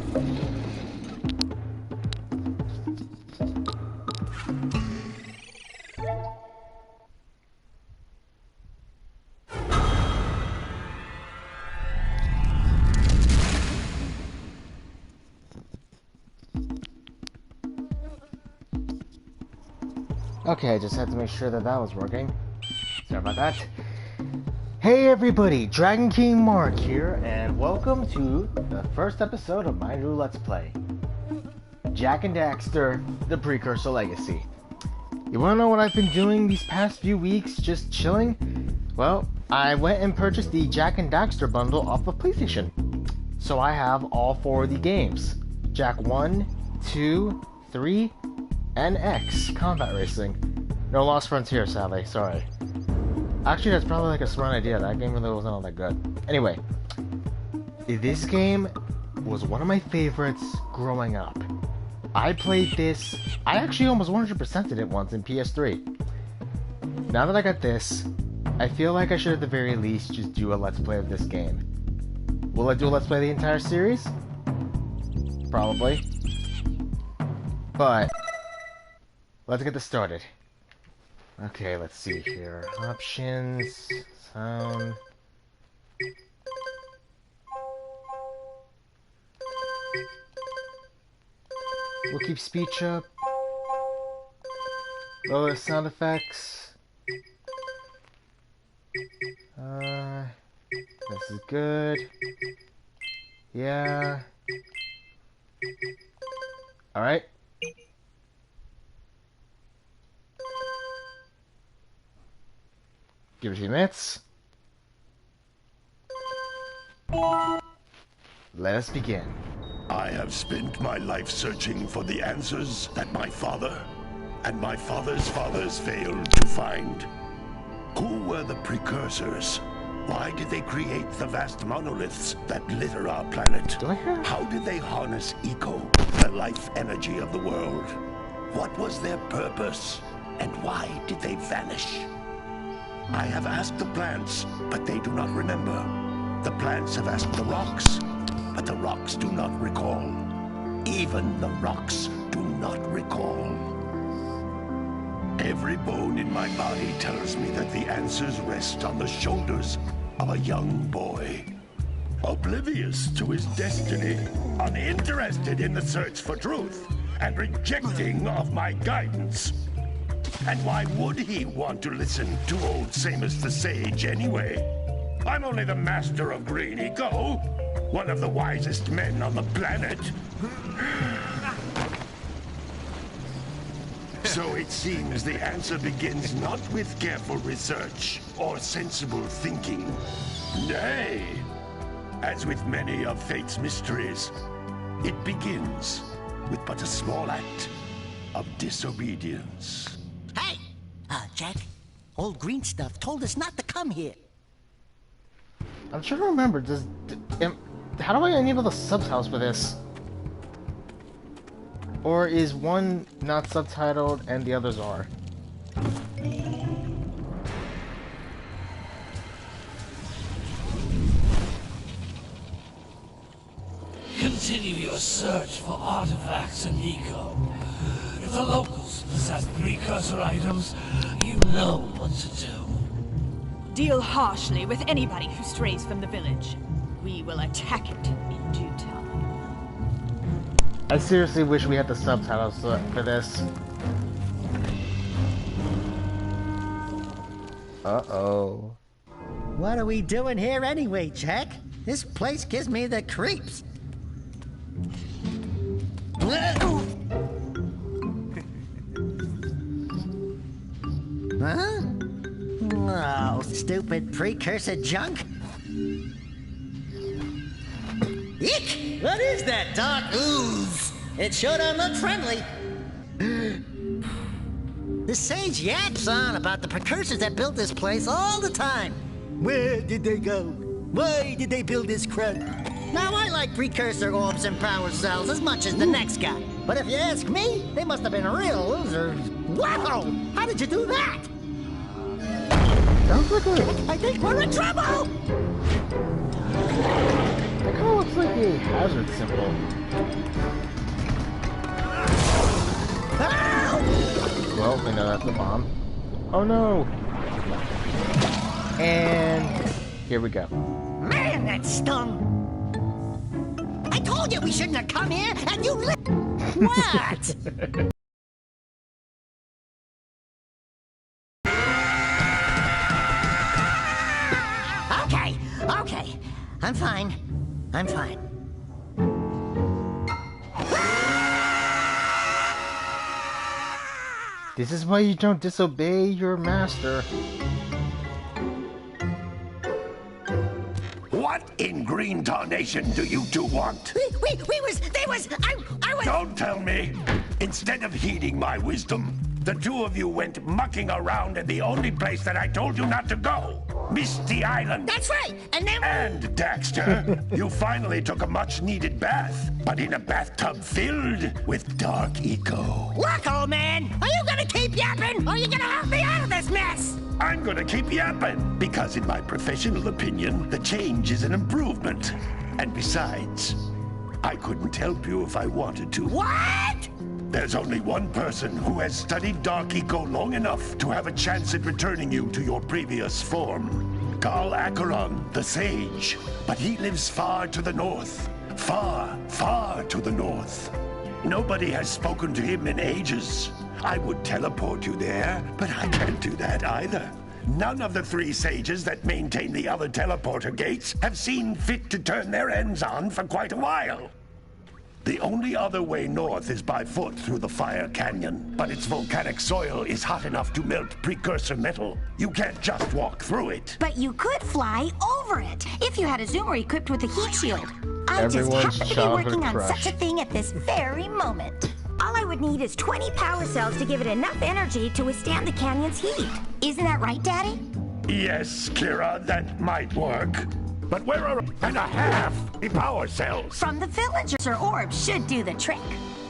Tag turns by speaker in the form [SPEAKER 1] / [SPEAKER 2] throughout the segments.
[SPEAKER 1] Okay, I just had to make sure that that was working. Sorry about that. Hey everybody, Dragon King Mark here, and welcome to the first episode of my new Let's Play, Jak and Daxter, the Precursor Legacy. You wanna know what I've been doing these past few weeks, just chilling? Well, I went and purchased the Jak and Daxter bundle off of PlayStation. So I have all 4 of the games. Jak 1, 2, 3, and X, Combat Racing. No Lost Frontier, sadly, sorry. Actually, that's probably like a smart idea. That game really wasn't all that good. Anyway, this game was one of my favorites growing up. I played this, I actually almost 100%ed it once in PS3. Now that I got this, I feel like I should at the very least just do a Let's Play of this game. Will I do a Let's Play of the entire series? Probably. But let's get this started. Okay, let's see here. Options, sound. We'll keep speech up. Lower sound effects. This is good. Yeah. Alright. Give it a few minutes. Let us begin.
[SPEAKER 2] I have spent my life searching for the answers that my father and my father's fathers failed to find. Who were the precursors? Why did they create the vast monoliths that litter our planet? How did they harness eco, the life energy of the world? What was their purpose? And why did they vanish? I have asked the plants, but they do not remember. The plants have asked the rocks, but the rocks do not recall. Even the rocks do not recall. Every bone in my body tells me that the answers rest on the shoulders of a young boy. Oblivious to his destiny, uninterested in the search for truth, and rejecting of my guidance. And why would he want to listen to old Samos the Sage anyway? I'm only the master of green eco, one of the wisest men on the planet. So it seems the answer begins not with careful research or sensible thinking. Nay, as with many of fate's mysteries, it begins with but a small act of disobedience.
[SPEAKER 3] Hey! Jak, old green stuff told us not to come here.
[SPEAKER 1] I'm trying to remember, how do I enable the subtitles for this? Or is one not subtitled and the others are?
[SPEAKER 4] Continue your search for artifacts and eco. If the locals possess precursor items, you know what to do.
[SPEAKER 5] Deal harshly with anybody who strays from the village. We will attack it in due time.
[SPEAKER 1] I seriously wish we had the subtitles for this. Uh-oh.
[SPEAKER 3] What are we doing here anyway, Jak? This place gives me the creeps. Huh? Oh, stupid precursor junk. Eek! What is that dark ooze? It sure don't look friendly. The sage yaps on about the precursors that built this place all the time. Where did they go? Why did they build this crap? Now, I like precursor orbs and power cells as much as the next guy. But if you ask me, they must have been real losers. Wow! How did you do that?
[SPEAKER 1] Sounds like
[SPEAKER 3] I think we're in trouble!
[SPEAKER 1] That kind of looks like a hazard symbol. Well, we know that's a bomb. Oh no! And here we go.
[SPEAKER 3] Man, that stung! I told you we shouldn't have come here, and you What? Okay. I'm fine.
[SPEAKER 1] This is why you don't disobey your master.
[SPEAKER 2] What in green tarnation do you two want?
[SPEAKER 3] I was...
[SPEAKER 2] Don't tell me! Instead of heeding my wisdom, the two of you went mucking around in the only place that I told you not to go. Misty Island.
[SPEAKER 3] That's right, and then...
[SPEAKER 2] And, Daxter, you finally took a much-needed bath, but in a bathtub filled with dark eco.
[SPEAKER 3] Look, old man, are you gonna keep yapping, or are you gonna help me out of this mess?
[SPEAKER 2] I'm gonna keep yapping, because in my professional opinion, the change is an improvement. And besides, I couldn't help you if I wanted to.
[SPEAKER 3] What?
[SPEAKER 2] There's only one person who has studied Dark Eco long enough to have a chance at returning you to your previous form. Carl Acheron, the Sage. But he lives far to the north. Far, far to the north. Nobody has spoken to him in ages. I would teleport you there, but I can't do that either. None of the three sages that maintain the other teleporter gates have seen fit to turn their ends on for quite a while. The only other way north is by foot through the Fire Canyon, but its volcanic soil is hot enough to melt precursor metal. You can't just walk through it.
[SPEAKER 6] But you could fly over it, if you had a zoomer equipped with a heat shield. I
[SPEAKER 1] Everyone's
[SPEAKER 6] just happen to be working on such a thing at this very moment. All I would need is 20 power cells to give it enough energy to withstand the canyon's heat. Isn't that right, Daddy?
[SPEAKER 2] Yes, Kira, that might work. But where are and a half the power cells?
[SPEAKER 6] From the villagers or orbs should do the trick.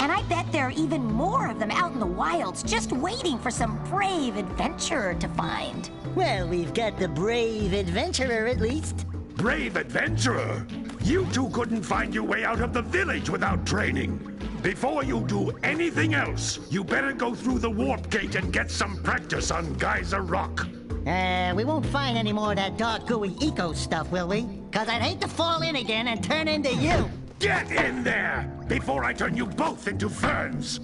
[SPEAKER 6] And I bet there are even more of them out in the wilds just waiting for some brave adventurer to find.
[SPEAKER 3] Well, we've got the brave adventurer at least.
[SPEAKER 2] Brave adventurer? You two couldn't find your way out of the village without training. Before you do anything else, you better go through the warp gate and get some practice on Geyser Rock.
[SPEAKER 3] We won't find any more of that dark gooey eco stuff, will we? 'Cause I'd hate to fall in again and turn into you.
[SPEAKER 2] Get in there before I turn you both into ferns.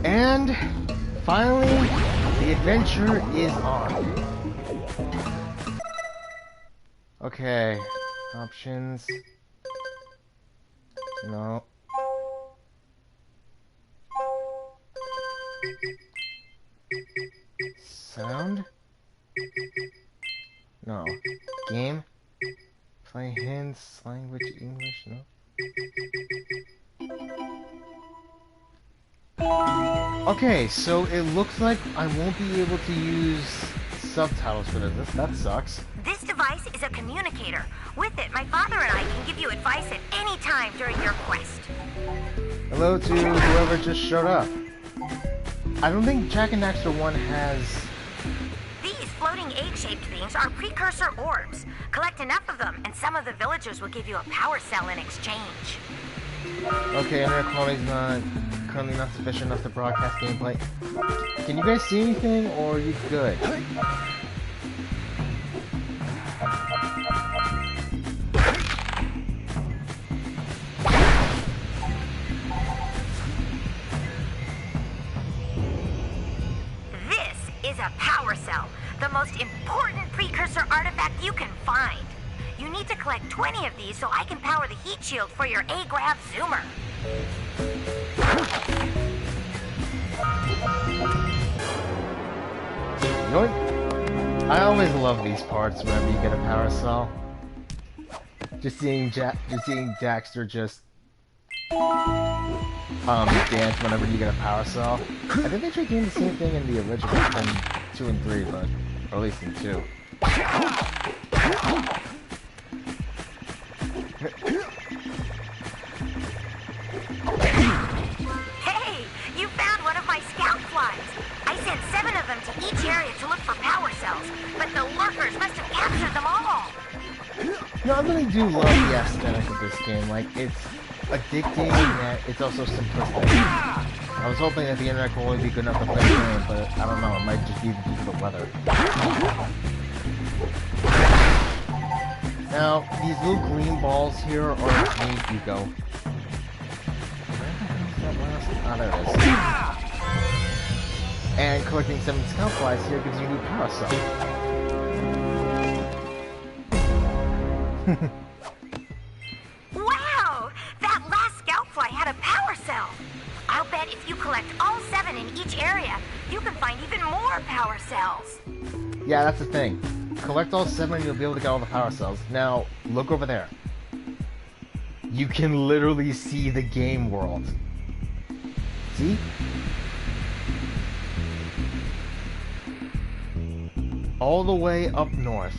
[SPEAKER 1] And finally, the adventure is on. Okay, options. No. Sound? No. Game? Play hints, language, English, no. Okay, so it looks like I won't be able to use subtitles for this. That sucks.
[SPEAKER 6] This device is a communicator. With it, my father and I can give you advice at any time during your quest.
[SPEAKER 1] Hello to whoever just showed up. I don't think Jak and Daxter 1 has...
[SPEAKER 6] These floating egg-shaped things are precursor orbs. Collect enough of them, and some of the villagers will give you a power cell in exchange.
[SPEAKER 1] Okay, internet quality is currently not sufficient enough to broadcast gameplay. Can you guys see anything, or are you good?
[SPEAKER 6] A power cell, the most important precursor artifact you can find. You need to collect 20 of these so I can power the heat shield for your A-Grav zoomer.
[SPEAKER 1] You know what? I always love these parts whenever you get a power cell. Just seeing Daxter just dance whenever you get a power cell. I think they tried doing the same thing in the original, in 2 and 3, but or at least in 2.
[SPEAKER 6] Hey, you found one of my scout flies. I sent 7 of them to each area to look for power cells, but the lurkers must have captured them all.
[SPEAKER 1] No, I really do love the aesthetic of this game. Like, it's addicting, yet it's also simplistic. I was hoping that the internet could only be good enough to play the game, but I don't know, it might just be due to the weather. Now, these little green balls here are green Eco. Ah, there it is. And collecting 7 scout flies here gives you a new power cell.
[SPEAKER 6] Wow! That last scout fly had a power cell! I'll bet if you collect all 7 in each area, you can find even more power cells.
[SPEAKER 1] Yeah, that's the thing. Collect all 7 and you'll be able to get all the power cells. Now, look over there. You can literally see the game world. See? All the way up north.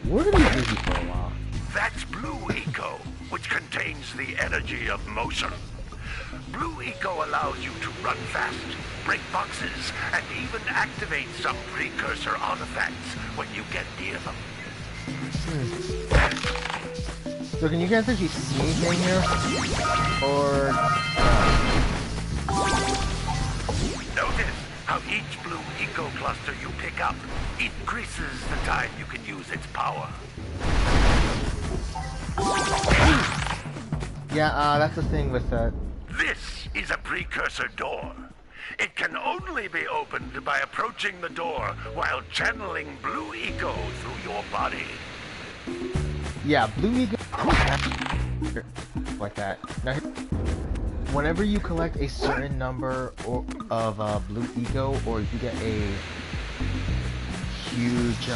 [SPEAKER 1] We're gonna be busy for a while.
[SPEAKER 2] That's Blue Eco, which contains the energy of motion. Blue Eco allows you to run fast, break boxes, and even activate some precursor artifacts when you get near them.
[SPEAKER 1] So can you guys actually see anything here? Or...
[SPEAKER 2] Notice how each Blue Eco cluster you pick up increases the time you can use its power.
[SPEAKER 1] Yeah, that's the thing with that.
[SPEAKER 2] This is a precursor door. It can only be opened by approaching the door while channeling Blue Eco through your body.
[SPEAKER 1] Yeah, Blue Eco... like that. Now, whenever you collect a certain number of Blue Eco, or if you get a huge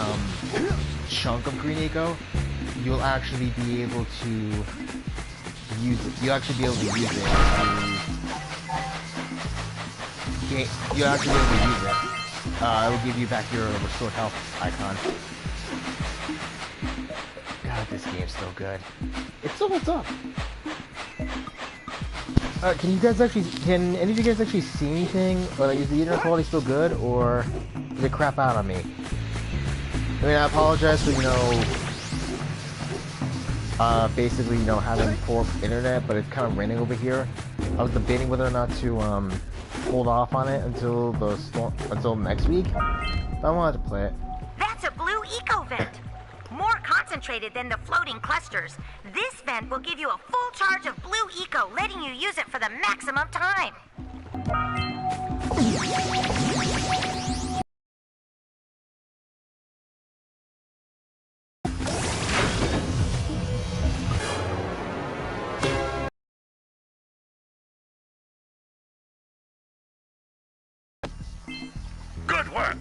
[SPEAKER 1] chunk of Green Eco, you'll actually be able to use it. You'll actually be able to use it you'll actually be able to use it. It will give you back your restored health icon. God, this game's still good. It still holds up. Can you guys actually, can any of you guys actually see anything? Or like, is the internet quality still good, or did it crap out on me? I mean, I apologize for, basically, having poor internet, but it's kind of raining over here. I was debating whether or not to, hold off on it until until next week. But I wanted to play it.
[SPEAKER 6] That's a Blue Eco vent. More concentrated than the floating clusters. This vent will give you a full charge of Blue Eco, letting you use it for the maximum time.
[SPEAKER 2] Good work!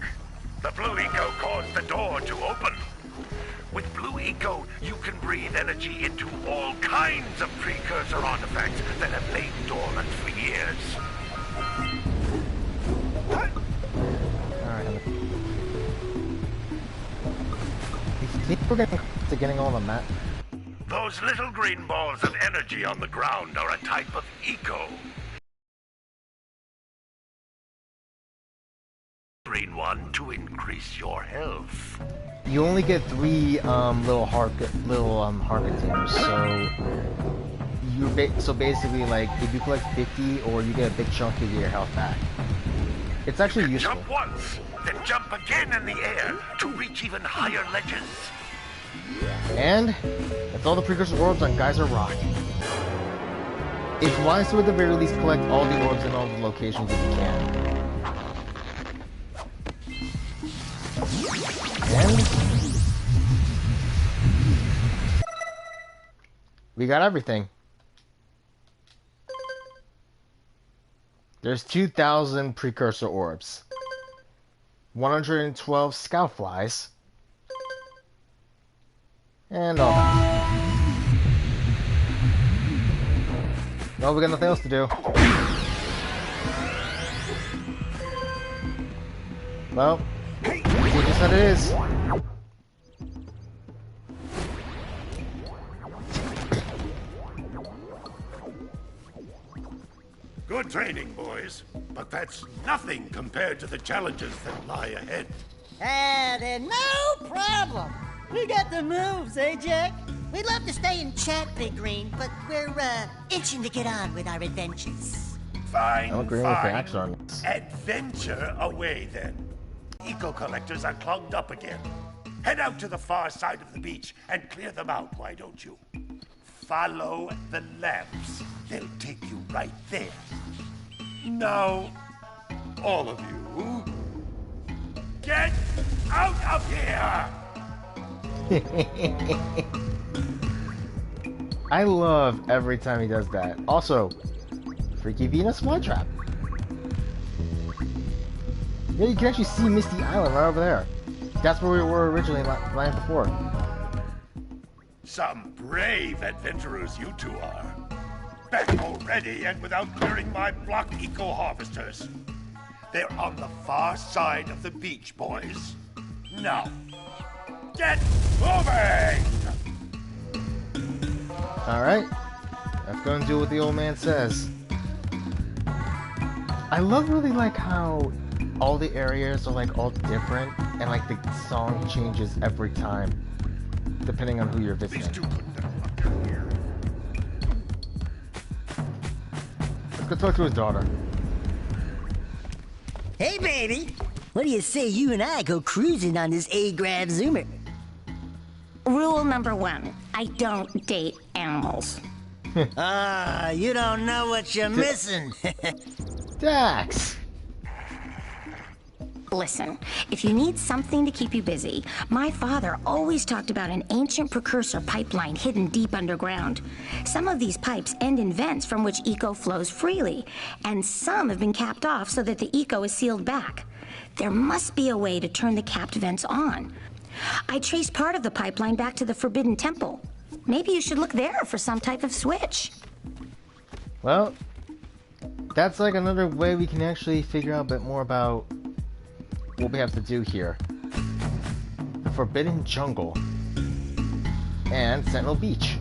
[SPEAKER 2] The Blue Eco caused the door to open. With Blue Eco, you can breathe energy into all kinds of precursor artifacts that have lain dormant for years.
[SPEAKER 1] Alright. I think we're getting close to getting all the map.
[SPEAKER 2] Those little green balls of energy on the ground are a type of eco. Green one to increase your health.
[SPEAKER 1] You only get 3 little heart containers, so basically, like, if you collect 50 or you get a big chunk, you get your health back. It's actually useful.
[SPEAKER 2] Jump once, then jump again in the air to reach even higher ledges.
[SPEAKER 1] And that's all the precursor orbs on Geyser Rock. It's wise to at the very least collect all the orbs in all the locations if you can. And we got everything. There's 2,000 precursor orbs, 112 scout flies, and all that. Well, we got nothing else to do. Well, it's just what it is.
[SPEAKER 2] Good training, boys. But that's nothing compared to the challenges that lie ahead.
[SPEAKER 3] Then no problem. We got the moves, eh, Jack? We'd love to stay and chat, Big Green, but we're, itching to get on with our adventures.
[SPEAKER 2] Fine,
[SPEAKER 1] I'll agree with Daxter on this.
[SPEAKER 2] Adventure away, then. Eco-collectors are clogged up again. Head out to the far side of the beach and clear them out, why don't you? Follow the lamps. They'll take you right there. Now, all of you, get out of here!
[SPEAKER 1] I love every time he does that. Also, Freaky Venus flytrap. Yeah, you can actually see Misty Island right over there. That's where we were originally land before.
[SPEAKER 2] Some brave adventurers you two are. Back already and without clearing my block eco-harvesters. They're on the far side of the beach, boys. Now, get moving!
[SPEAKER 1] Alright. Let's go and do what the old man says. I love really like how all the areas are like all different and like the song changes every time depending on who you're visiting. Let's go talk to his daughter.
[SPEAKER 3] Hey, baby. What do you say you and I go cruising on this A-Grav Zoomer?
[SPEAKER 6] Rule number 1, I don't date animals.
[SPEAKER 3] You don't know what you're missing.
[SPEAKER 1] Dax!
[SPEAKER 6] Listen, if you need something to keep you busy, my father always talked about an ancient precursor pipeline hidden deep underground. Some of these pipes end in vents from which eco flows freely, and some have been capped off so that the eco is sealed back. There must be a way to turn the capped vents on. I traced part of the pipeline back to the Forbidden Temple. Maybe you should look there for some type of switch.
[SPEAKER 1] Well, that's like another way we can actually figure out a bit more about what we have to do here. The Forbidden Jungle and Sentinel Beach.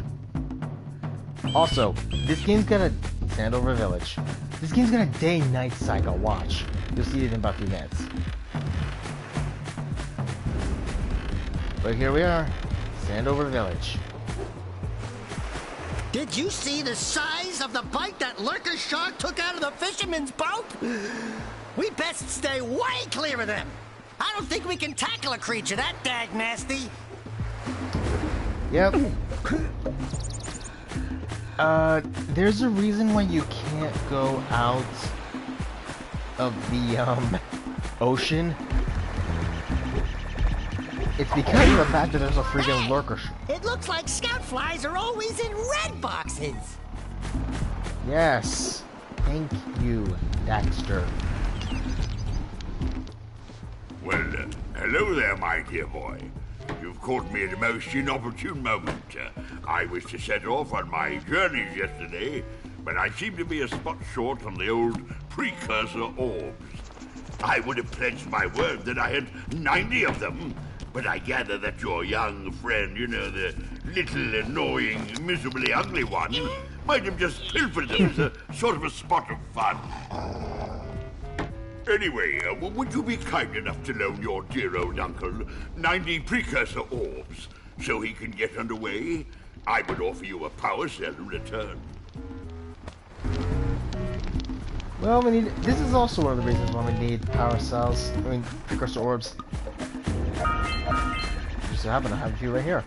[SPEAKER 1] Also, this game's got a Sandover Village. This game's got a day-night cycle. Watch. You'll see it in about 3 minutes. But here we are, Sandover Village.
[SPEAKER 3] Did you see the size of the bite that lurker shark took out of the fisherman's boat? We best stay way clear of them. I don't think we can tackle a creature that dag nasty.
[SPEAKER 1] Yep. There's a reason why you can't go out of the, ocean. It's because of the fact that there's a freaking lurker.
[SPEAKER 3] It looks like scout flies are always in red boxes.
[SPEAKER 1] Yes. Thank you, Daxter.
[SPEAKER 7] Well, hello there, my dear boy. You've caught me at a most inopportune moment. I was to set off on my journeys yesterday, but I seem to be a spot short on the old precursor orbs. I would have pledged my word that I had 90 of them, but I gather that your young friend, you know, the little annoying, miserably ugly one, might have just pilfered them as a sort of a spot of fun. Anyway, would you be kind enough to loan your dear old uncle 90 precursor orbs so he can get underway? I would offer you a power cell in return.
[SPEAKER 1] Well, this is also one of the reasons why we need power cells. Precursor orbs. Just so happen to have a few right here.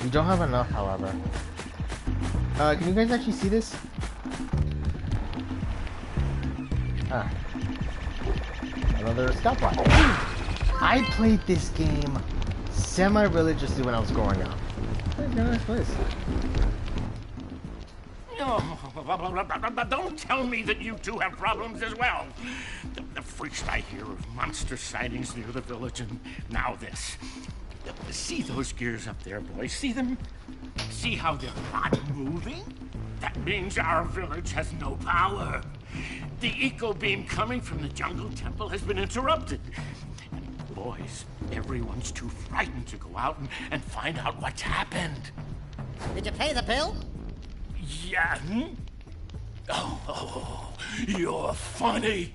[SPEAKER 1] We don't have enough, however. Can you guys actually see this? Ah. Another scout fly. I played this game semi-religiously when I was growing up. It's a nice place.
[SPEAKER 8] Don't tell me that you two have problems as well. The first I hear of monster sightings near the village, and now this. See those gears up there, boys? See them? See how they're not moving? That means our village has no power. The eco beam coming from the jungle temple has been interrupted. And boys, everyone's too frightened to go out and find out what's happened.
[SPEAKER 3] Did you pay the bill?
[SPEAKER 8] Yeah. Oh, you're funny.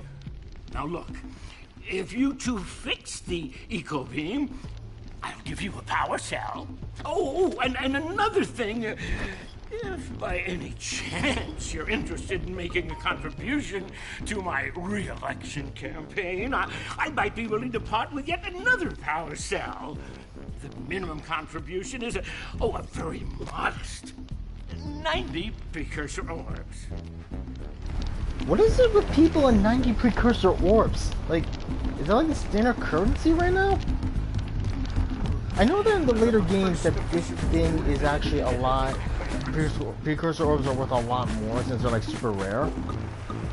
[SPEAKER 8] Now look, if you two fix the eco beam, I'll give you a power cell. Oh, and another thing, if by any chance you're interested in making a contribution to my re-election campaign, I might be willing to part with yet another power cell. The minimum contribution is a very modest 90 precursor orbs.
[SPEAKER 1] What is it with people and 90 precursor orbs? Like, is that like the standard currency right now? I know that in the later games that this thing is actually a lot. Precursor orbs are worth a lot more since they're like super rare.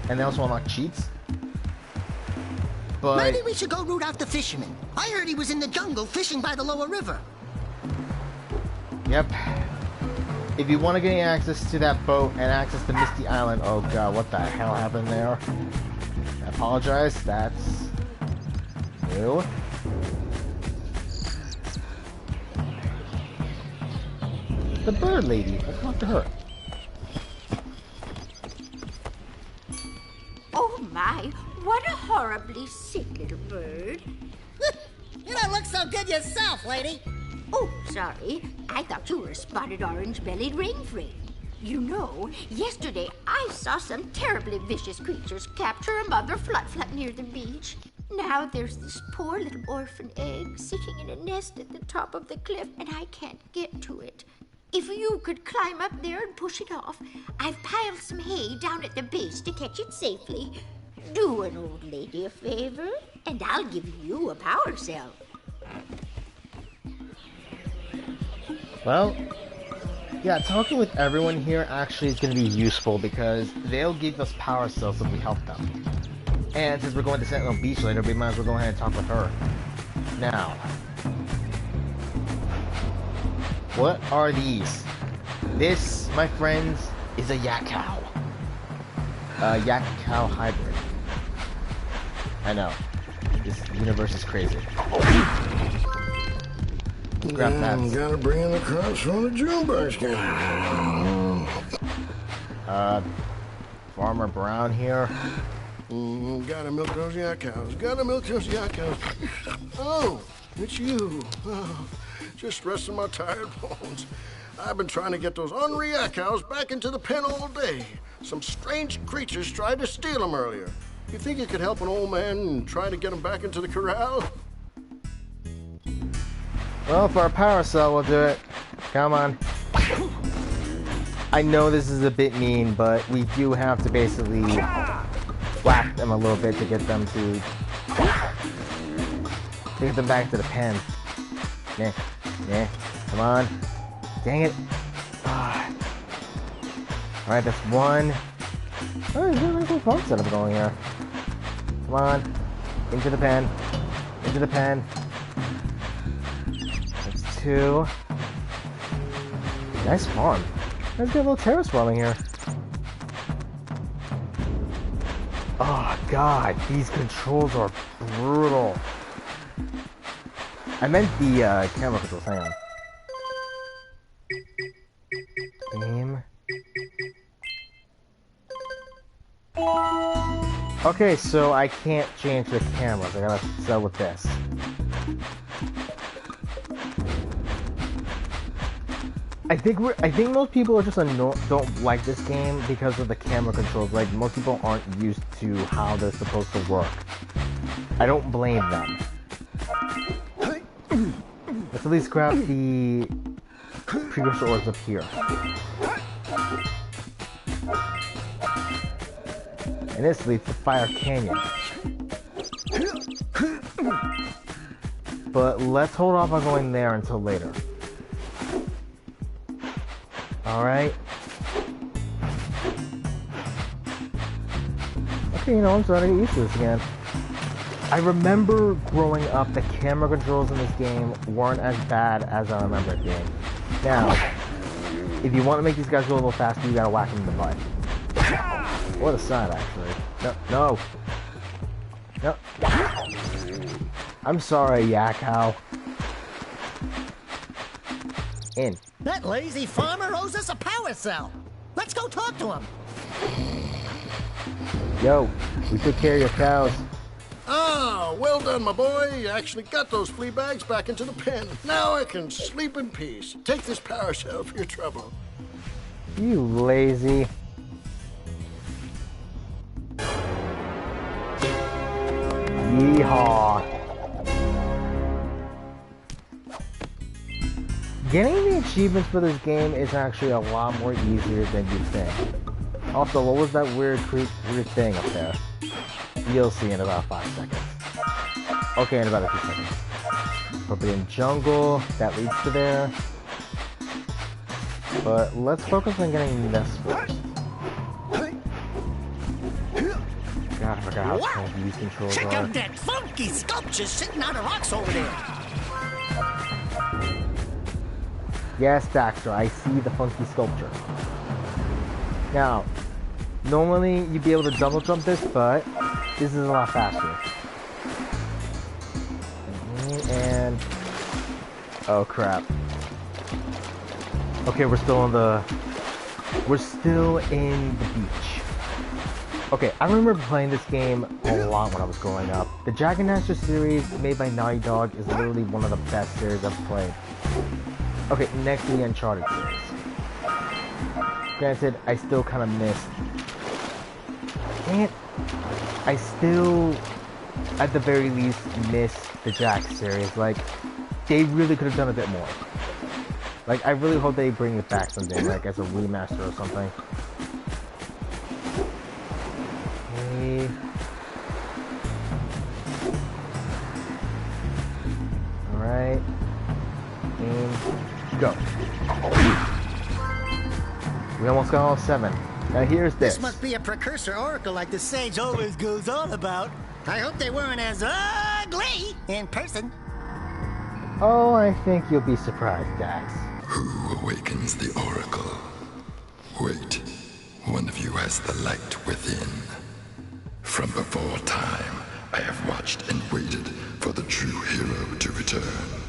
[SPEAKER 1] And they also unlock cheats. But
[SPEAKER 3] maybe we should go root out the fisherman. I heard he was in the jungle fishing by the lower river.
[SPEAKER 1] Yep. If you want to gain access to that boat and access to Misty Island, oh god, what the hell happened there? I apologize, that's new. The bird lady, let's talk to her.
[SPEAKER 9] Oh my, what a horribly sick little bird.
[SPEAKER 3] You don't look so good yourself, lady.
[SPEAKER 9] Oh, sorry. I thought you were a spotted orange-bellied rainframe. You know, yesterday I saw some terribly vicious creatures capture a mother flut-flut near the beach. Now there's this poor little orphan egg sitting in a nest at the top of the cliff, and I can't get to it. If you could climb up there and push it off, I've piled some hay down at the base to catch it safely. Do an old lady a favor, and I'll give you a power cell.
[SPEAKER 1] Well, yeah, talking with everyone here actually is going to be useful because they'll give us power cells if we help them. And since we're going to Sentinel Beach later, we might as well go ahead and talk with her. Now, what are these? This, my friends, is a yak cow. A yak cow hybrid. I know. This universe is crazy. Grab that.
[SPEAKER 10] Gotta bring in the crops from the Junebug game.
[SPEAKER 1] Farmer Brown here.
[SPEAKER 10] Gotta milk those yak cows. Gotta milk those yak cows. Oh, it's you. Oh, just resting my tired bones. I've been trying to get those ornery yak cows back into the pen all day. Some strange creatures tried to steal them earlier. You think you could help an old man and try to get them back into the corral?
[SPEAKER 1] Well, for our power cell, we'll do it. Come on. I know this is a bit mean, but we do have to basically whack them a little bit to get them to get them back to the pen. Yeah, yeah. Come on. Dang it. Ah. Alright, that's one. Oh, there's a nice little farm setup going here. Come on. Into the pen. Into the pen. That's two. Nice farm. Let's get a little terrace farming here. Oh god, these controls are brutal. I meant the camera controls, hang on. Game. Okay, so I can't change the cameras. I gotta settle with this. I think most people are just don't like this game because of the camera controls. Like, most people aren't used to how they're supposed to work. I don't blame them. Let's at least grab the precursor orbs up here. And this leads to Fire Canyon. But let's hold off on going there until later. Alright. Okay, you know, I'm starting to get used to this again. I remember growing up, the camera controls in this game weren't as bad as I remember it being. Now, if you want to make these guys go a little faster, you gotta whack them in the butt. Or the side, actually. No. No. I'm sorry, yak cow. In.
[SPEAKER 3] That lazy farmer owes us a power cell. Let's go talk to him.
[SPEAKER 1] Yo, we took care of your cows.
[SPEAKER 10] Ah, well done, my boy. You actually got those flea bags back into the pen. Now I can sleep in peace. Take this power cell for your trouble.
[SPEAKER 1] You lazy. Yeehaw. Getting the achievements for this game is actually a lot more easier than you think. Also, what was that weird thing up there? You'll see in about 5 seconds. Okay, in about a few seconds. Forbidden jungle, that leads to there. But let's focus on getting this first. God, I forgot how clunky these controls
[SPEAKER 3] Check
[SPEAKER 1] are.
[SPEAKER 3] out that funky sculpture sitting on the rocks over there.
[SPEAKER 1] Yes, Daxter, I see the funky sculpture. Now, normally you'd be able to double jump this, but this is a lot faster. And oh crap. Okay, we're still in the beach. Okay, I remember playing this game a lot when I was growing up. The Jak and Daxter series made by Naughty Dog is literally one of the best series I've played. Okay, next to the Uncharted series. Granted, I still kind of missed. And I still, at the very least, miss the Jak series. Like, they really could have done a bit more. Like, I really hope they bring it back someday, like as a remaster or something. Okay. Alright. And go. We almost got all 7. Now here's this.
[SPEAKER 3] This must be a precursor oracle like the sage always goes on about. I hope they weren't as ugly in person.
[SPEAKER 1] Oh, I think you'll be surprised, Dax.
[SPEAKER 11] Who awakens the oracle? Wait, one of you has the light within. From before time, I have watched and waited for the true hero to return.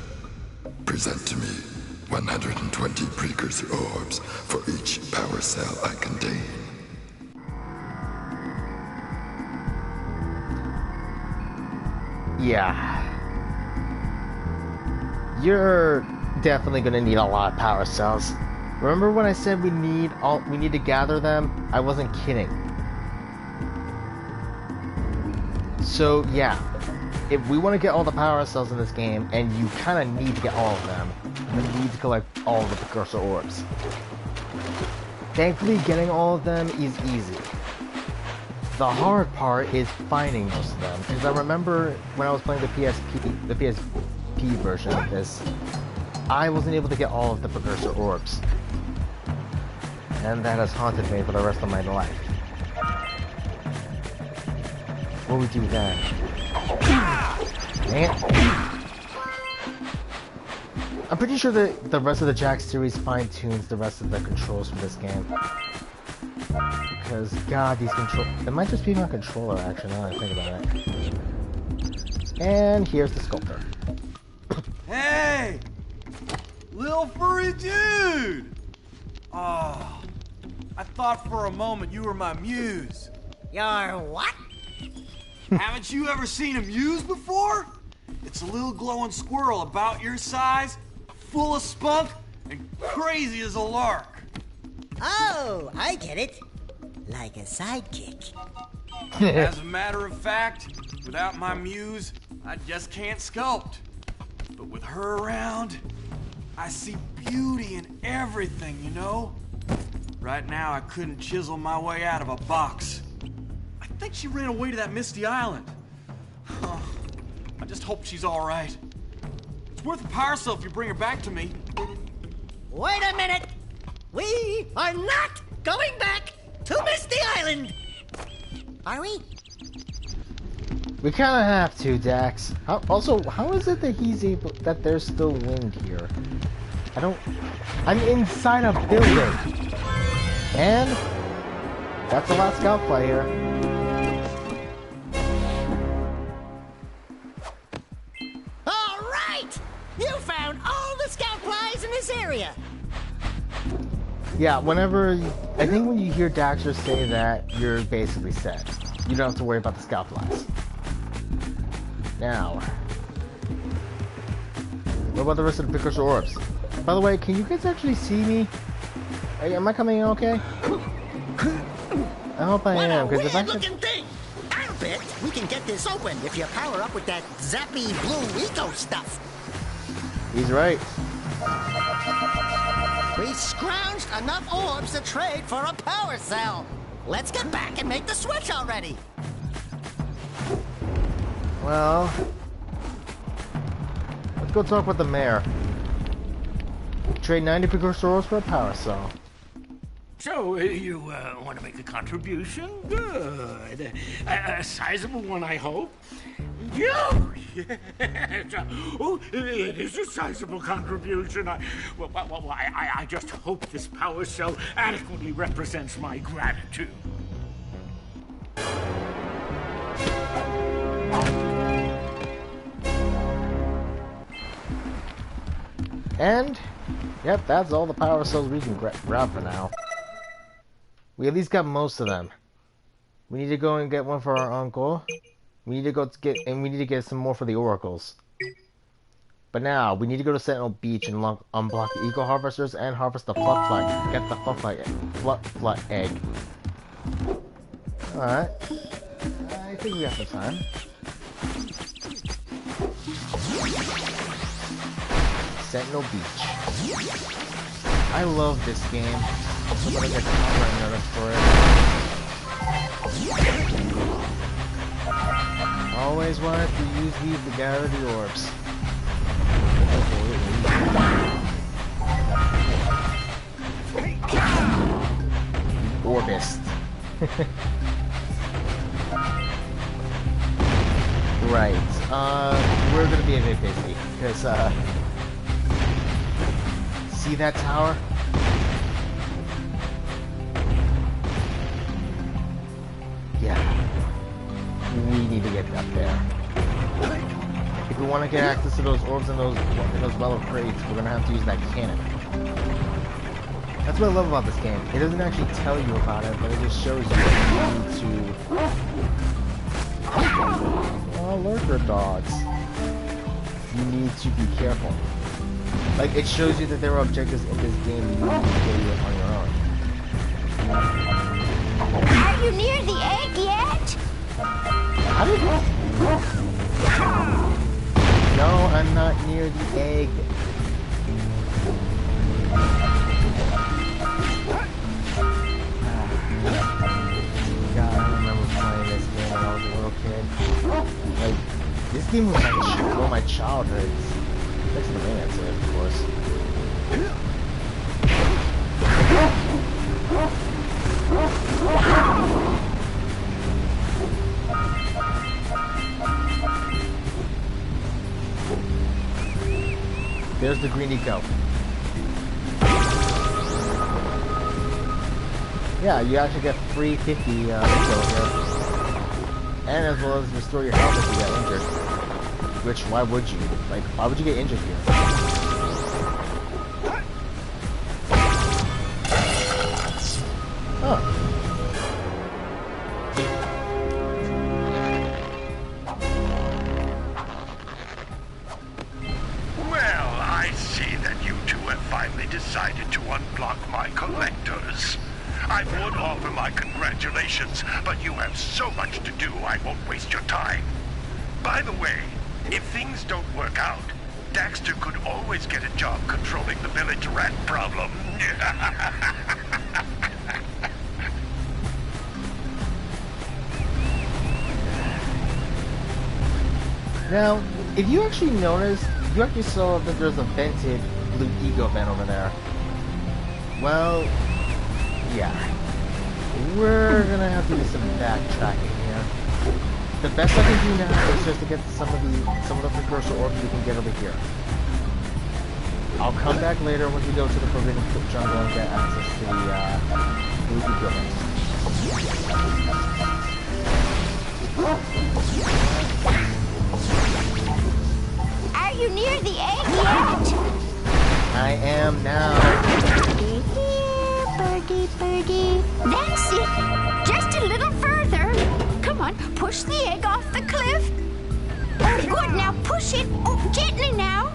[SPEAKER 11] Present to me 120 precursor orbs for each power cell I contain.
[SPEAKER 1] Yeah. You're definitely gonna need a lot of power cells. Remember when I said we need to gather them? I wasn't kidding. So yeah, if we want to get all the power cells in this game, and you kind of need to get all of them, you need to collect all of the precursor orbs. Thankfully, getting all of them is easy. The hard part is finding most of them, because I remember when I was playing the PSP version of this, I wasn't able to get all of the precursor orbs. And that has haunted me for the rest of my life. What would we do then? Dang it. I'm pretty sure that the rest of the Jak series fine-tunes the rest of the controls for this game. Because, God, these controls... It might just be my controller, actually, now that I think about it. And here's the sculptor.
[SPEAKER 12] Hey! Little furry dude! Oh, I thought for a moment you were my muse.
[SPEAKER 3] Your what?
[SPEAKER 12] Haven't you ever seen a muse before? It's a little glowing squirrel about your size, full of spunk, and crazy as a lark.
[SPEAKER 3] Oh, I get it. Like a sidekick.
[SPEAKER 12] As a matter of fact, without my muse, I just can't sculpt. But with her around, I see beauty in everything, you know? Right now, I couldn't chisel my way out of a box. I think she ran away to that misty island. I just hope she's all right. It's worth a power cell if you bring her back to me.
[SPEAKER 3] Wait a minute! We are not going back to Misty Island! Are we?
[SPEAKER 1] We kind of have to, Dax. Also, how is it that that there's still wind here? I'm inside a building. And that's the last scout player.
[SPEAKER 3] All right! You found all the scout flies in this area.
[SPEAKER 1] Yeah, I think when you hear Daxter say that, you're basically set. you don't have to worry about the scout flies. Now, what about the rest of the precursor orbs? By the way, can you guys actually see me? Hey, am I coming in okay? I hope I am, because if I could...
[SPEAKER 3] thing! I'll bet we can get this open if you power up with that zappy blue eco stuff.
[SPEAKER 1] He's right.
[SPEAKER 3] We scrounged enough orbs to trade for a power cell. Let's get back and make the switch already.
[SPEAKER 1] Well, let's go talk with the mayor. Trade 90 precursor orbs for a power cell.
[SPEAKER 8] So, you want to make a contribution? Good. A sizable one, I hope. Yeah. Oh, it is a sizable contribution. I just hope this power cell adequately represents my gratitude.
[SPEAKER 1] And, yep, that's all the power cells we can grab for now. We at least got most of them. We need to go and get one for our uncle. We need to go get some more for the oracles. But now, we need to go to Sentinel Beach and unblock the eco harvesters and harvest the fluff fly. Get the fluff egg. Alright. I think we got some time. Sentinel Beach. I love this game. Somebody gets copyright notice for it. Always wanted to use these to gather the orbs. Orbist. Right. We're gonna be a bit busy because see that tower? Yeah. We need to get up there. If we want to get access to those orbs and those well crates, we're gonna have to use that cannon. That's what I love about this game. It doesn't actually tell you about it, but it just shows you that you need to. Oh, lurker dogs. You need to be careful. Like, it shows you that there are objectives in this game you need to do it on your own.
[SPEAKER 9] Are you near the egg yet?
[SPEAKER 1] How did you... No, I'm not near the egg. God, I remember playing this game when I was a little kid. Like, this game was my childhood. Next to the main answer, of course. There's the green eco. Yeah, you actually get free 50 eco here. And as well as restore your health if you get injured. Which, why would you? Like, why would you get injured here? Oh.
[SPEAKER 2] Well, I see that you two have finally decided to unblock my collectors. I would offer my congratulations, but you have so much to do I won't waste your time. By the way, if things don't work out, Daxter could always get a job controlling the village rat problem.
[SPEAKER 1] Now, if you actually notice, you actually saw that there's a vented blue ego vent over there. Well, yeah. We're gonna have to do some backtracking here. The best I can do now is just to get some of the precursor orbs we can get over here. I'll come back later once we go to the Forbidden Jungle and get access to the blue ego vents.
[SPEAKER 9] Are you near the egg yet?
[SPEAKER 1] I am now.
[SPEAKER 9] Birdie, birdie. That's it. Just a little further. Come on, push the egg off the cliff. Oh, good, now push it. Oh, gently now.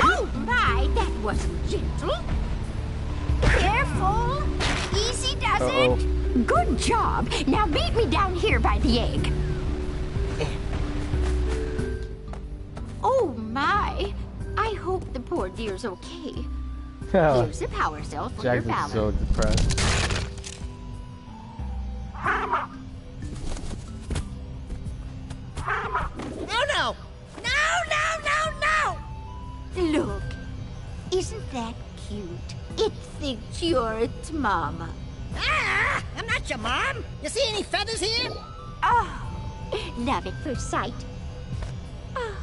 [SPEAKER 9] Oh, my, that wasn't gentle. Careful. Easy does it. Good job. Now meet me down here by the egg. Oh, my. I hope the poor dear's okay. Here's the power cell for your balance.
[SPEAKER 1] So depressed.
[SPEAKER 3] No!
[SPEAKER 9] Look, isn't that cute? It thinks you're its mama.
[SPEAKER 3] Ah! I'm not your mom. You see any feathers here?
[SPEAKER 9] Oh, love at first sight. Oh.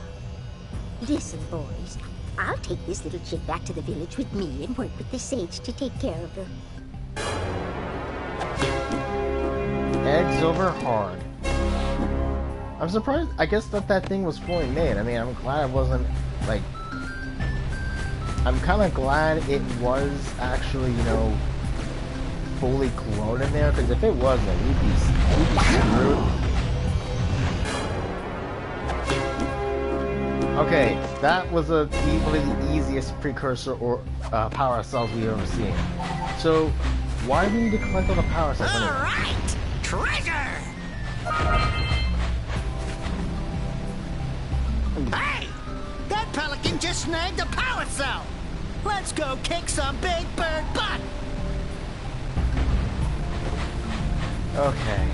[SPEAKER 9] Listen, boys. I'll take this little chick back to the village with me and work with the sage to take care of her.
[SPEAKER 1] Eggs over hard. I'm surprised. I guess that thing was fully made. I mean, I'm glad it wasn't, like... I'm kind of glad it was actually, you know, fully cloned in there, because if it wasn't, we'd be screwed. Okay, that was one of the easiest precursor or power cells we've ever seen. So, why do we need to collect all the power cells anyway?
[SPEAKER 3] Alright! Treasure! Hey! That pelican just snagged a power cell! Let's go kick some big bird butt!
[SPEAKER 1] Okay.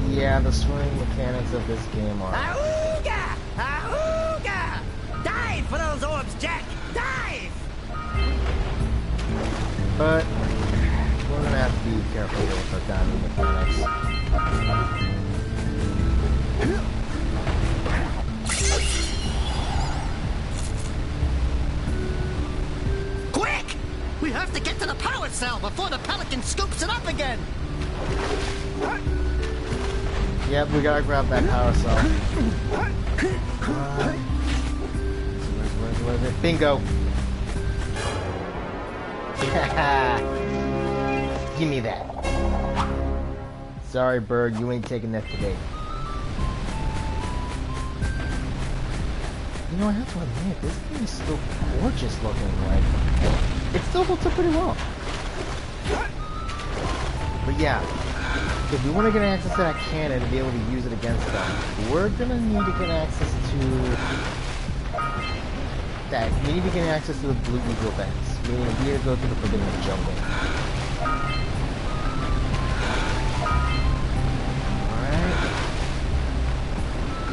[SPEAKER 1] Yeah, the swimming mechanics of this game are...
[SPEAKER 3] Ahooga! Ahooga! Dive for those orbs, Jak! Dive!
[SPEAKER 1] But we're gonna have to be careful with our diving mechanics.
[SPEAKER 3] Quick! We have to get to the power cell before the pelican scoops it up again!
[SPEAKER 1] Yep, we gotta grab that power cell. Where's it? Bingo! Give me that. Sorry, bird, you ain't taking that today. You know, I have to admit, this game is still gorgeous looking. Like, it still holds up pretty well. But yeah, if we want to get access to that cannon and be able to use it against them, we're gonna need to get access to that. We need to get access to the Blue Eagle vents. Meaning we need to go through the Forbidden Jungle. Alright.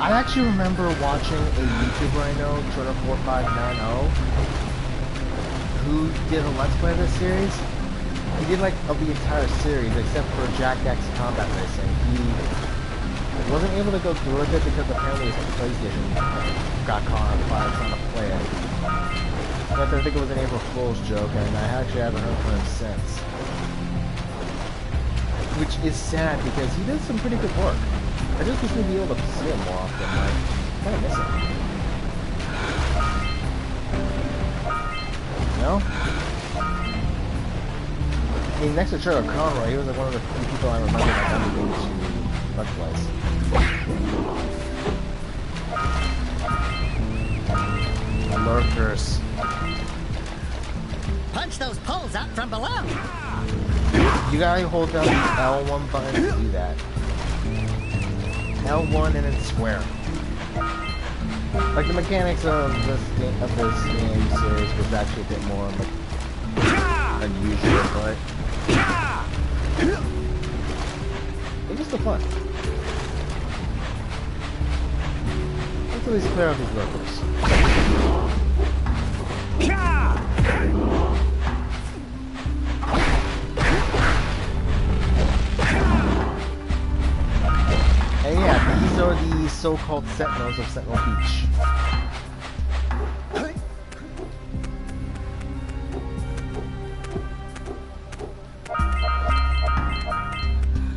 [SPEAKER 1] I actually remember watching a YouTuber I know, Turner4590, who did a Let's Play of this series. He did like of the entire series except for Jak and Daxter Combat Racing. He wasn't able to go through with it because apparently his PlayStation got caught on fire trying to play it. But I think it was an April Fool's joke, and I actually haven't heard from him since. Which is sad because he did some pretty good work. I just wish we'd be able to see him more often. Like, kind of miss him. You know? I mean, next to Sherlock Conroy, he was like one of the few people I remember that got me into Let's Plays. Lurkers.
[SPEAKER 3] Punch those poles out from below!
[SPEAKER 1] You gotta hold down the L1 button to do that. L1 and then square. Like the mechanics of this game series was actually a bit more like unusual, but it's just a fun. Let's at least clear out these lurkers. And yeah, these are the so-called sentinels of Sentinel Beach.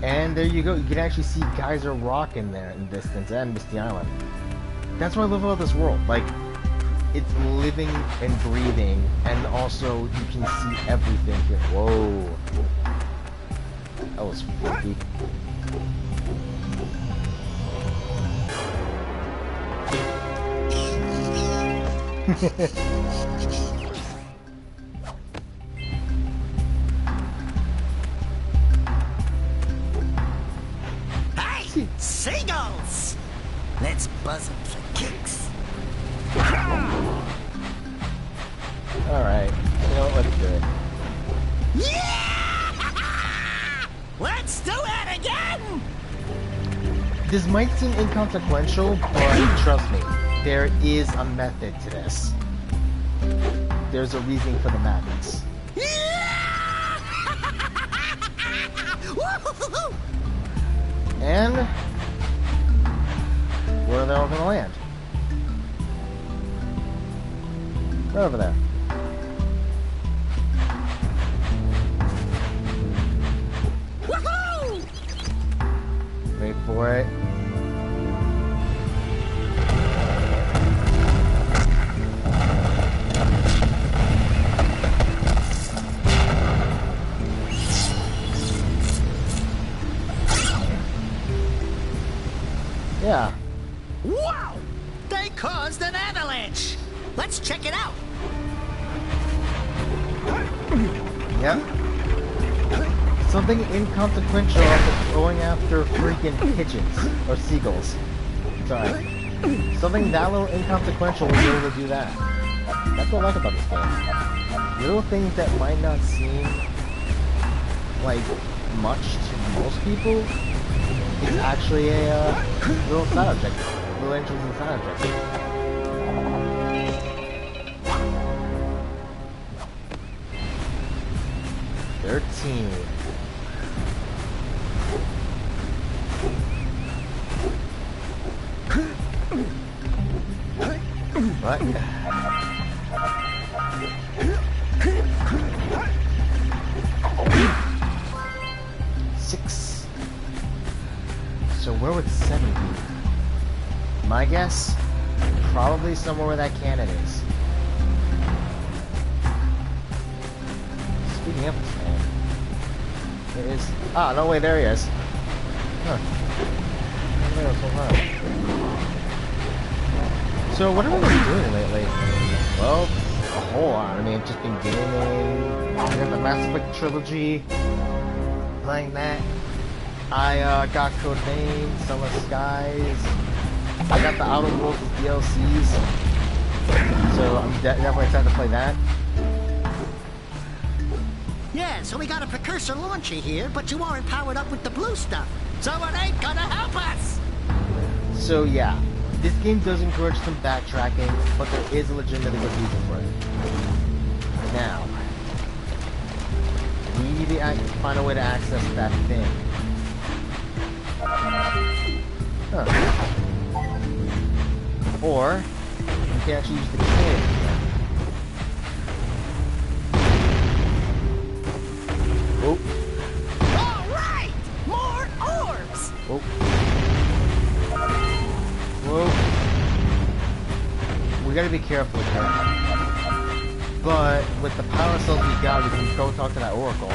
[SPEAKER 1] And there you go, you can actually see Geyser Rock in there in the distance and Misty Island. That's what I love about this world. Like, it's living and breathing, and also you can see everything here. Whoa. That was freaky.
[SPEAKER 3] Hey, seagulls! Let's buzz them for kicks.
[SPEAKER 1] Alright, you know what, let's do it.
[SPEAKER 3] Yeah! Let's do it again!
[SPEAKER 1] This might seem inconsequential, but trust me, there is a method to this. There's a reasoning for the madness. And where are they all gonna land? Right over there.
[SPEAKER 3] Woohoo!
[SPEAKER 1] Wait for it. Yeah.
[SPEAKER 3] Wow! They caused an avalanche! Let's check it out!
[SPEAKER 1] Yep. Something inconsequential after going after freaking pigeons. Or seagulls. Sorry. Something that little inconsequential was able to do that. That's what I like about this game. Little things that might not seem like much to most people is actually a little side object. Little interesting side object. What? Six. So where would 7 be? My guess? Probably somewhere where that cannon is. Speaking of this man, there is... Ah, no, wait, there he is. Huh. So what have I been doing lately? Well, a whole lot. I mean, I've just been gaming. I got the Mass Effect trilogy. Playing that. I got Code Vein, Summer Skies. I got the Outer Worlds DLCs. So I'm definitely excited to play that.
[SPEAKER 3] Yeah, so we got a precursor launcher here, but you aren't powered up with the blue stuff. So it ain't gonna help us!
[SPEAKER 1] So yeah, this game does encourage some backtracking, but there is a legitimate good reason for it. Now, we need to find a way to access that thing. Huh. Or, we can actually use the cannon. Oh.
[SPEAKER 3] Alright! More orbs!
[SPEAKER 1] Oh. Whoa. We gotta be careful here. But with the power cells we got, we can go talk to that Oracle.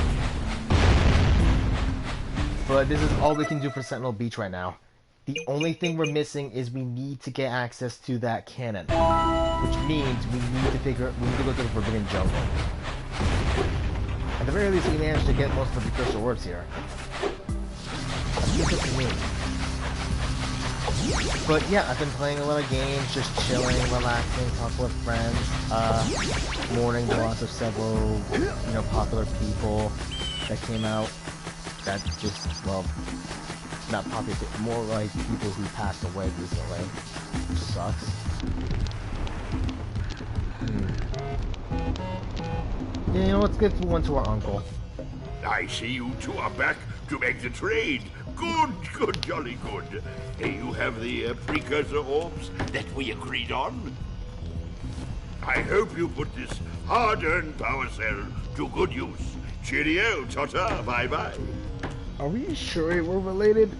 [SPEAKER 1] But this is all we can do for Sentinel Beach right now. The only thing we're missing is we need to get access to that cannon. Which means we need to go to the Forbidden Jungle. At the very least, we managed to get most of the precursor orbs here. That's good for me. But yeah, I've been playing a lot of games, just chilling, relaxing, talking with friends, mourning the loss of several, popular people that came out that just, well, not popular, more like people who passed away recently, which sucks. Yeah, let's get one to our uncle.
[SPEAKER 7] I see you two are back to make the trade. Good, jolly good. You have the precursor orbs that we agreed on. I hope you put this hard-earned power cell to good use. Cheerio, Tota, bye-bye.
[SPEAKER 1] Are we sure we're related?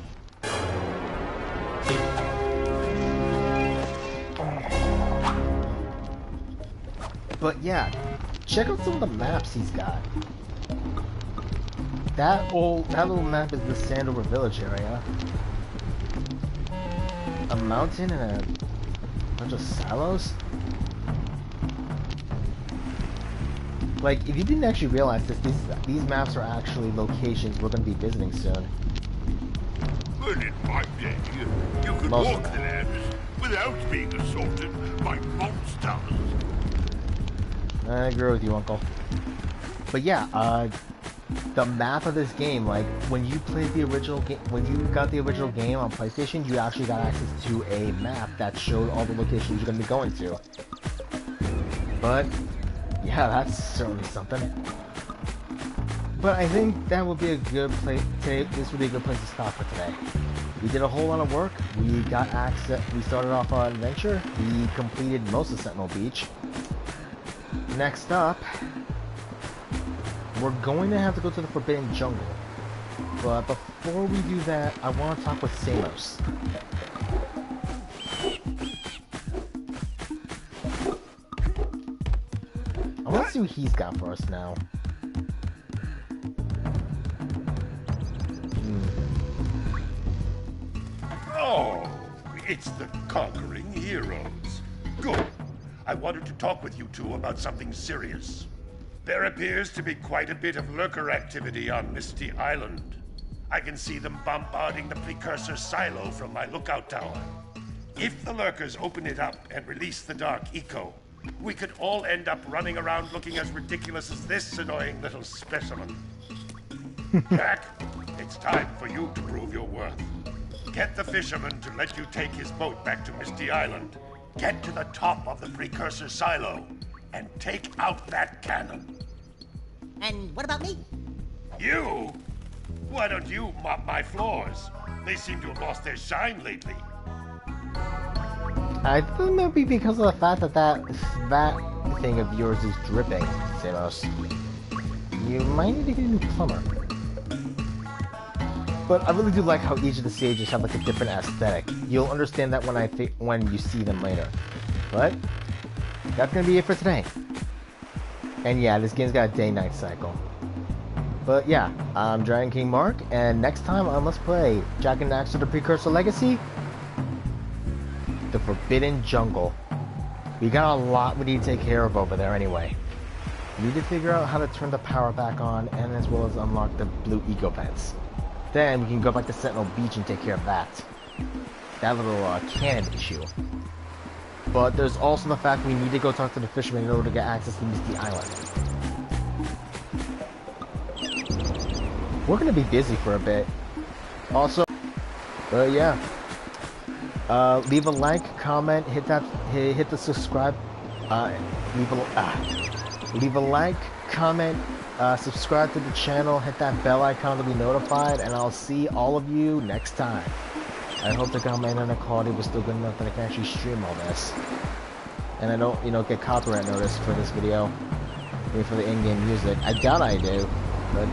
[SPEAKER 1] But yeah, check out some of the maps he's got. That little map is the Sandover Village area. A mountain and a bunch of silos. Like, if you didn't actually realize this, these maps are actually locations we're going to be visiting soon.
[SPEAKER 7] But in my day, you could walk the lands without being assaulted by monsters.
[SPEAKER 1] I agree with you, Uncle. But yeah, the map of this game, like, when you played the original game, when you got the original game on PlayStation, you actually got access to a map that showed all the locations you're going to be going to. But yeah, that's certainly something. But I think that would be a good place today. This would be a good place to stop for today. We did a whole lot of work. We got access. We started off our adventure. We completed most of Sentinel Beach. Next up, we're going to have to go to the Forbidden Jungle. But before we do that, I want to talk with Samos. I want to see what he's got for us now.
[SPEAKER 2] Oh, it's the conquering heroes. Good. I wanted to talk with you two about something serious. There appears to be quite a bit of lurker activity on Misty Island. I can see them bombarding the Precursor silo from my lookout tower. If the lurkers open it up and release the Dark Eco, we could all end up running around looking as ridiculous as this annoying little specimen. Jak, it's time for you to prove your worth. Get the fisherman to let you take his boat back to Misty Island. Get to the top of the Precursor silo and take out that cannon.
[SPEAKER 3] And what about me?
[SPEAKER 2] You? Why don't you mop my floors? They seem to have lost their shine lately.
[SPEAKER 1] I think it might be because of the fact that that thing of yours is dripping, Samos. You might need to get a new plumber. But I really do like how each of the stages have like a different aesthetic. You'll understand that when you see them later. But that's gonna be it for today. And yeah, this game's got a day-night cycle. But yeah, I'm Dragon King Mark, and next time on Let's Play Jak and Daxter the Precursor Legacy, the Forbidden Jungle. We got a lot we need to take care of over there anyway. We need to figure out how to turn the power back on, and as well as unlock the blue eco vents. Then we can go back to Sentinel Beach and take care of that little cannon issue. But there's also the fact we need to go talk to the fisherman in order to get access to Misty Island. We're gonna be busy for a bit. Also, yeah. Leave a like, comment, hit the subscribe. Leave a like, comment, subscribe to the channel, hit that bell icon to be notified, and I'll see all of you next time. I hope the comment and the quality was still good enough that I can actually stream all this. And I don't, get copyright notice for this video. Maybe for the in-game music. I doubt I do, but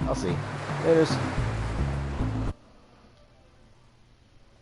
[SPEAKER 1] I'll see. Laters.